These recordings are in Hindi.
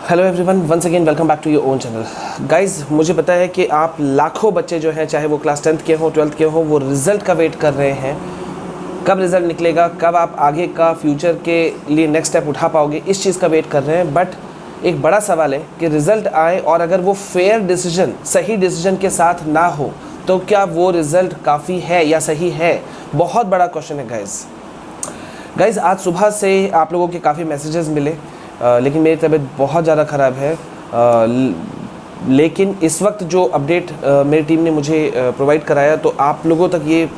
Hello everyone, once again welcome back to your own channel. Guys, मुझे पता है कि आप लाखों बच्चे जो हैं, चाहे वो क्लास 10th के हो 12th के हो, वो रिज़ल्ट का वेट कर रहे हैं। कब रिज़ल्ट निकलेगा, कब आप आगे का फ्यूचर के लिए नेक्स्ट स्टेप उठा पाओगे, इस चीज़ का वेट कर रहे हैं। बट एक बड़ा सवाल है कि रिज़ल्ट आए और अगर वो फेयर डिसीजन, सही डिसीजन के साथ ना हो तो क्या वो रिज़ल्ट काफ़ी है या सही है? बहुत बड़ा क्वेश्चन है गाइज। आज सुबह से आप लोगों के काफ़ी मैसेजेस मिले, लेकिन मेरी तबीयत बहुत ज़्यादा ख़राब है। लेकिन इस वक्त जो अपडेट मेरी टीम ने मुझे प्रोवाइड कराया, तो आप लोगों तक ये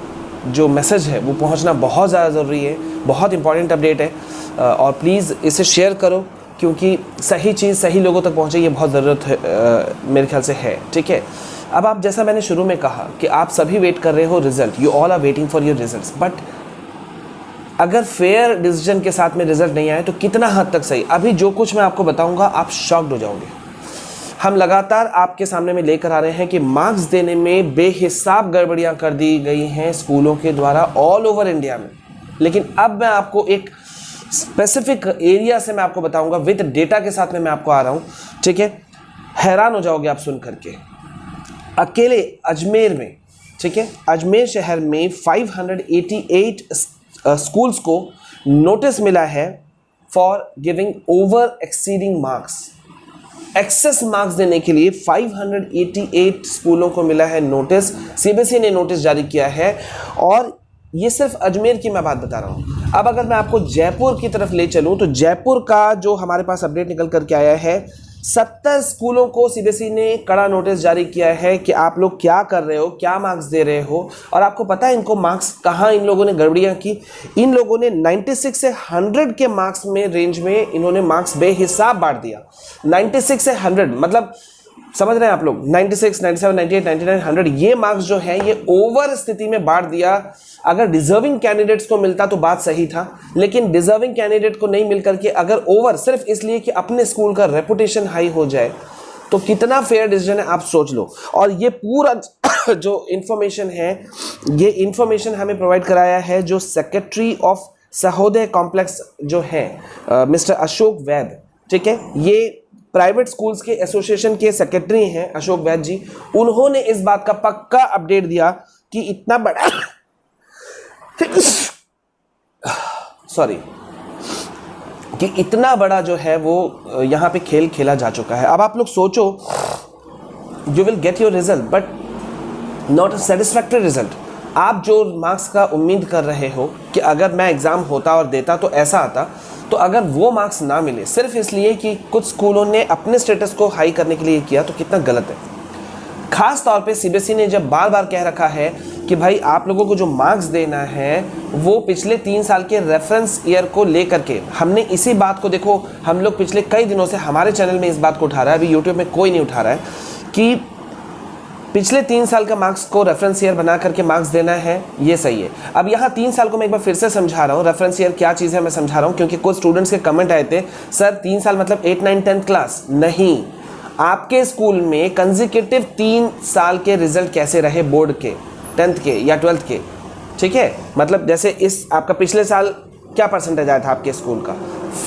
जो मैसेज है वो पहुंचना बहुत ज़्यादा ज़रूरी है। बहुत इंपॉर्टेंट अपडेट है और प्लीज़ इसे शेयर करो, क्योंकि सही चीज़ सही लोगों तक पहुंचे, ये बहुत ज़रूरत है, मेरे ख्याल से है। ठीक है, अब आप, जैसा मैंने शुरू में कहा कि आप सभी वेट कर रहे हो result, you all are waiting for your results. But अगर फेयर डिसीजन के साथ में रिजल्ट नहीं आए तो कितना हद तक सही? अभी जो कुछ मैं आपको बताऊंगा आप शॉक्ड हो जाओगे। हम लगातार आपके सामने में लेकर आ रहे हैं कि मार्क्स देने में बेहिसाब गड़बड़ियां कर दी गई हैं स्कूलों के द्वारा ऑल ओवर इंडिया में। लेकिन अब मैं आपको एक स्पेसिफिक एरिया से मैं आपको बताऊंगा, विद डेटा के साथ में मैं आपको आ रहा हूं। ठीक है, हैरान हो जाओगे आप सुन करके। अकेले अजमेर में, ठीक है, अजमेर शहर में 588 स्कूल्स को नोटिस मिला है for giving over exceeding marks. Excess marks देने के लिए 588 स्कूलों को मिला है नोटिस। सीबीएसई ने नोटिस जारी किया है और ये सिर्फ अजमेर की मैं बात बता रहा हूँ। अब अगर मैं आपको जयपुर की तरफ ले चलूँ तो जयपुर का जो हमारे पास अपडेट निकल करके आया है, 70 स्कूलों को सीबीएसई ने कड़ा नोटिस जारी किया है कि आप लोग क्या कर रहे हो, क्या मार्क्स दे रहे हो। और आपको पता है इनको मार्क्स कहाँ इन लोगों ने गड़बड़ियाँ की? इन लोगों ने 96 से 100 के मार्क्स में रेंज में इन्होंने मार्क्स बेहिसाब बांट दिया। 96 से 100 मतलब समझ रहे हैं आप लोग, 96, 97, 98, 99, 100 ये मार्क्स जो है ये ओवर स्थिति में बांट दिया। अगर डिजर्विंग कैंडिडेट्स को मिलता तो बात सही था, लेकिन डिजर्विंग कैंडिडेट को नहीं मिल करके अगर ओवर सिर्फ इसलिए कि अपने स्कूल का रेपुटेशन हाई हो जाए, तो कितना फेयर डिसीजन है आप सोच लो। और ये पूरा जो इंफॉर्मेशन है, ये इंफॉर्मेशन हमें प्रोवाइड कराया है जो सेक्रेटरी ऑफ सहोदय कॉम्प्लेक्स जो है मिस्टर अशोक वैद। ठीक है, ये प्राइवेट स्कूल्स के एसोसिएशन के सेक्रेटरी हैं अशोक वैद जी। उन्होंने इस बात का पक्का अपडेट दिया कि इतना बड़ा सॉरी कि इतना बड़ा जो है वो यहाँ पे खेल खेला जा चुका है। अब आप लोग सोचो, you will get your result but not a satisfactory result. आप जो मार्क्स का उम्मीद कर रहे हो कि अगर मैं एग्ज़ाम होता और देता तो ऐसा आता, तो अगर वो मार्क्स ना मिले सिर्फ इसलिए कि कुछ स्कूलों ने अपने स्टेटस को हाई करने के लिए किया, तो कितना गलत है। खास तौर पे सीबीएसई ने जब बार बार कह रखा है कि भाई आप लोगों को जो मार्क्स देना है वो पिछले 3 साल के रेफरेंस ईयर को लेकर के। हमने इसी बात को, देखो हम लोग पिछले कई दिनों से हमारे चैनल में इस बात को उठा रहा है, अभी यूट्यूब में कोई नहीं उठा रहा है, कि पिछले 3 साल का मार्क्स को रेफरेंस ईयर बना करके मार्क्स देना है, ये सही है। अब यहाँ 3 साल को मैं एक बार फिर से समझा रहा हूँ, रेफरेंस ईयर क्या चीज़ है मैं समझा रहा हूँ, क्योंकि कुछ स्टूडेंट्स के कमेंट आए थे, सर 3 साल मतलब 8, 9, 10 क्लास नहीं। आपके स्कूल में कंजिक्यूटिव 3 साल के रिजल्ट कैसे रहे बोर्ड के, 10th के या 12th के। ठीक है, मतलब जैसे इस आपका पिछले साल क्या परसेंटेज आया था आपके स्कूल का,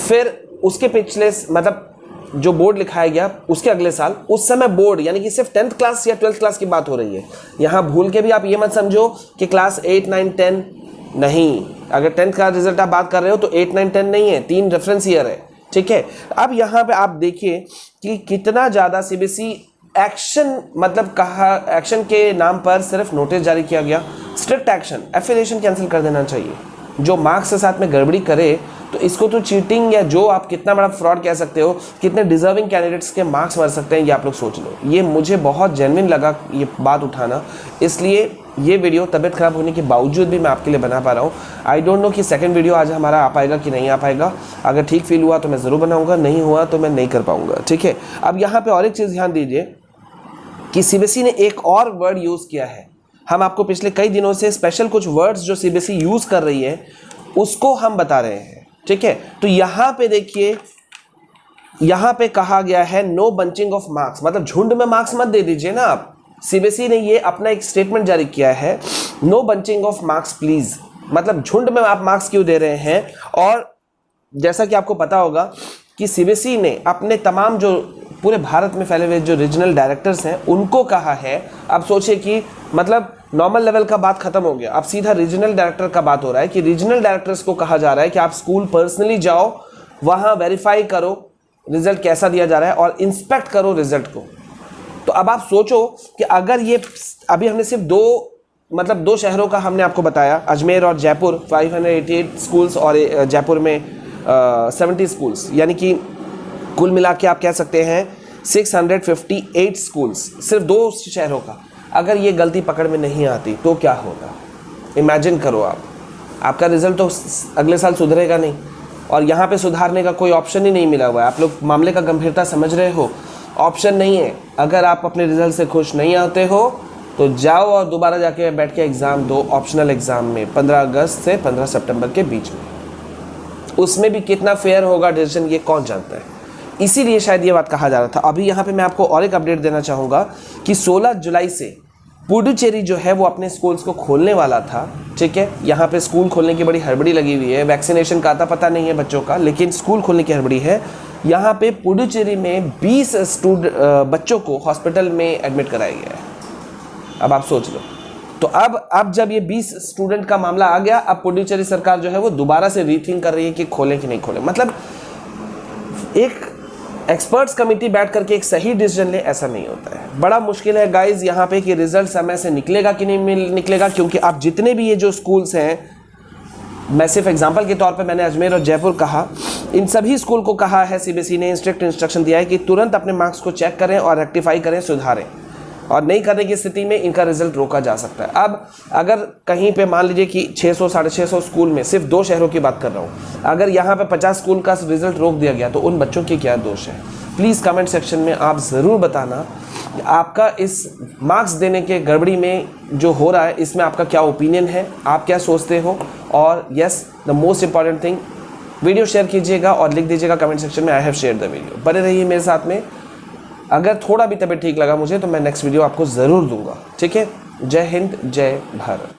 फिर उसके पिछले मतलब जो बोर्ड लिखाया गया उसके अगले साल, उस समय बोर्ड यानी कि सिर्फ 10th क्लास या 12th क्लास की बात हो रही है। यहाँ भूल के भी आप ये मत समझो कि क्लास 8, 9, 10 नहीं। अगर 10th का रिजल्ट आप बात कर रहे हो तो 8, 9, 10 नहीं है, 3 रेफरेंस ईयर है। ठीक है, अब यहाँ पे आप देखिए कि कितना ज़्यादा सीबीएसई एक्शन, मतलब कहा एक्शन के नाम पर सिर्फ नोटिस जारी किया गया। स्ट्रिक्ट एक्शन, एफिलिएशन कैंसिल कर देना चाहिए। जो मार्क्स के साथ में गड़बड़ी करे तो इसको तो चीटिंग, या जो आप कितना बड़ा फ्रॉड कह सकते हो, कितने डिजर्विंग कैंडिडेट्स के मार्क्स मर सकते हैं, ये आप लोग सोच लो। ये मुझे बहुत जेन्युइन लगा ये बात उठाना, इसलिए ये वीडियो तबीयत खराब होने के बावजूद भी मैं आपके लिए बना पा रहा हूँ। आई डोंट नो कि सेकंड वीडियो आज हमारा आ पाएगा कि नहीं आ पाएगा। अगर ठीक फील हुआ तो मैं ज़रूर बनाऊँगा, नहीं हुआ तो मैं नहीं कर पाऊँगा। ठीक है, अब यहाँ पर और एक चीज़ ध्यान दीजिए कि सीबीएसई ने एक और वर्ड यूज़ किया है। हम आपको पिछले कई दिनों से स्पेशल कुछ वर्ड्स जो सीबीएसई यूज़ कर रही है उसको हम बता रहे हैं। ठीक है, तो यहाँ पे देखिए, यहाँ पे कहा गया है नो बंचिंग ऑफ मार्क्स, मतलब झुंड में मार्क्स मत दे दीजिए ना आप। सीबीएसई ने ये अपना एक स्टेटमेंट जारी किया है, no bunching of marks please, मतलब झुंड में आप मार्क्स क्यों दे रहे हैं। और जैसा कि आपको पता होगा कि सीबीएसई ने अपने तमाम जो पूरे भारत में फैले हुए जो रीजनल डायरेक्टर्स हैं उनको कहा है, अब सोचिए कि मतलब नॉर्मल लेवल का बात खत्म हो गया, अब सीधा रीजनल डायरेक्टर का बात हो रहा है कि रीजनल डायरेक्टर्स को कहा जा रहा है कि आप स्कूल पर्सनली जाओ, वहाँ वेरीफाई करो रिजल्ट कैसा दिया जा रहा है और इंस्पेक्ट करो रिजल्ट को। तो अब आप सोचो कि अगर ये अभी हमने सिर्फ दो शहरों का हमने आपको बताया, अजमेर और जयपुर, 588 स्कूल्स और जयपुर में 70 स्कूल्स, यानी कि कुल मिला के आप कह सकते हैं 658 स्कूल्स सिर्फ 2 शहरों का। अगर ये गलती पकड़ में नहीं आती तो क्या होगा, इमेजिन करो आप, आपका रिजल्ट तो अगले साल सुधरेगा नहीं और यहाँ पे सुधारने का कोई ऑप्शन ही नहीं मिला हुआ है। आप लोग मामले का गंभीरता समझ रहे हो, ऑप्शन नहीं है। अगर आप अपने रिजल्ट से खुश नहीं आते हो तो जाओ और दोबारा जाके बैठ के एग्ज़ाम दो, ऑप्शनल एग्ज़ाम में 15 अगस्त से 15 सितंबर के बीच में। उसमें भी कितना फेयर होगा डिसीजन ये कौन जानता है, इसीलिए शायद ये बात कहा जा रहा था। अभी यहाँ पे मैं आपको और एक अपडेट देना चाहूँगा कि 16 जुलाई से पुडुचेरी जो है वो अपने स्कूल्स को खोलने वाला था, ठीक है। यहाँ पे स्कूल खोलने की बड़ी हड़बड़ी लगी हुई है, वैक्सीनेशन का आता पता नहीं है बच्चों का, लेकिन स्कूल खोलने की हड़बड़ी है। यहाँ पे पुडुचेरी में 20 बच्चों को हॉस्पिटल में एडमिट कराया गया है। अब आप सोच लो, तो अब जब ये 20 स्टूडेंट का मामला आ गया, अब पुडुचेरी सरकार जो है वो दोबारा से रीथिंक कर रही है कि खोलें कि नहीं खोलें। मतलब एक एक्सपर्ट्स कमेटी बैठ करके एक सही डिसीजन ले, ऐसा नहीं होता है। बड़ा मुश्किल है गाइज यहाँ पे कि रिजल्ट समय से निकलेगा कि नहीं निकलेगा, क्योंकि आप जितने भी ये जो स्कूल्स हैं, मैं सिर्फ एग्जांपल के तौर पे मैंने अजमेर और जयपुर कहा, इन सभी स्कूल को कहा है सीबीएसई ने स्ट्रिक्ट इंस्ट्रक्शन दिया है कि तुरंत अपने मार्क्स को चेक करें और रेक्टिफाई करें, सुधारें, और नहीं करने की स्थिति में इनका रिजल्ट रोका जा सकता है। अब अगर कहीं पे मान लीजिए कि 600 650 स्कूल में, सिर्फ 2 शहरों की बात कर रहा हूँ, अगर यहाँ पे 50 स्कूल का रिजल्ट रोक दिया गया तो उन बच्चों के क्या दोष है? प्लीज़ कमेंट सेक्शन में आप ज़रूर बताना आपका इस मार्क्स देने के गड़बड़ी में जो हो रहा है इसमें आपका क्या ओपिनियन है, आप क्या सोचते हो। और yes, the most important thing, video share कीजिएगा और लिख दीजिएगा कमेंट सेक्शन में I have share the video. बने रहिए मेरे साथ में। अगर थोड़ा भी तबीयत ठीक लगा मुझे तो मैं नेक्स्ट वीडियो आपको ज़रूर दूंगा, ठीक है। जय हिंद, जय भारत।